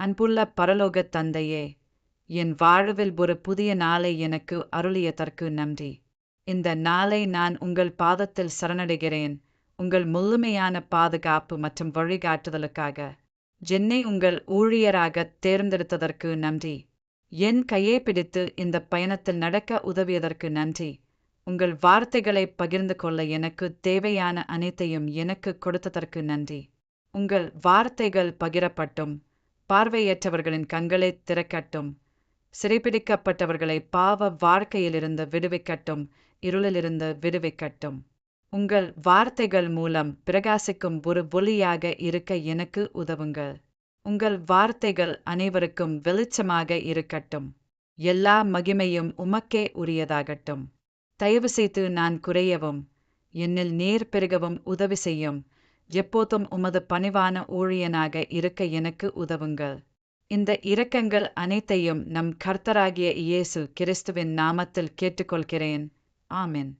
அன்புள்ள பரலோகத் தந்தையே, என் வாழ்வில் ஒரு புதிய நாளை எனக்கு அருளியதற்கு நன்றி. இந்த நாளை நான் உங்கள் பாதத்தில் சரணடைகிறேன், உங்கள் முழுமையான பாதுகாப்பு மற்றும் வழிகாட்டுதலுக்காக. என்னை உங்கள் ஊழியராகத் தேர்ந்தெடுத்ததற்கு நன்றி. என் கையை பிடித்து இந்த பயணத்தில் நடக்க உதவியதற்கு நன்றி. உங்கள் வார்த்தைகளை பகிர்ந்து கொள்ள எனக்கு தேவையான அனைத்தையும் எனக்கு கொடுத்ததற்கு நன்றி. உங்கள் வார்த்தைகள் பகிரப்பட்டும், பார்வையற்றவர்களின் கண்களை திறக்கட்டும், சிறைப்பிடிக்கப்பட்டவர்களை பாவ வாழ்க்கையிலிருந்து விடுவிக்கட்டும், இருளிலிருந்து விடுவிக்கட்டும். உங்கள் வார்த்தைகள் மூலம் பிரகாசிக்கும் ஒரு ஒளியாக இருக்க எனக்கு உதவுங்கள். உங்கள் வார்த்தைகள் அனைவருக்கும் வெளிச்சமாக இருக்கட்டும். எல்லா மகிமையும் உமக்கே உரியதாகட்டும். தயவு செய்து நான் குறையவும், என்னில் நேர் பெருகவும் உதவி செய்யும். எப்போதும் உமது பணிவான ஊழியனாக இருக்க எனக்கு உதவுங்கள். இந்த இரக்கங்கள் அனைத்தையும் நம் கர்த்தராகிய இயேசு கிறிஸ்துவின் நாமத்தில் கேட்டுக்கொள்கிறேன். ஆமென்.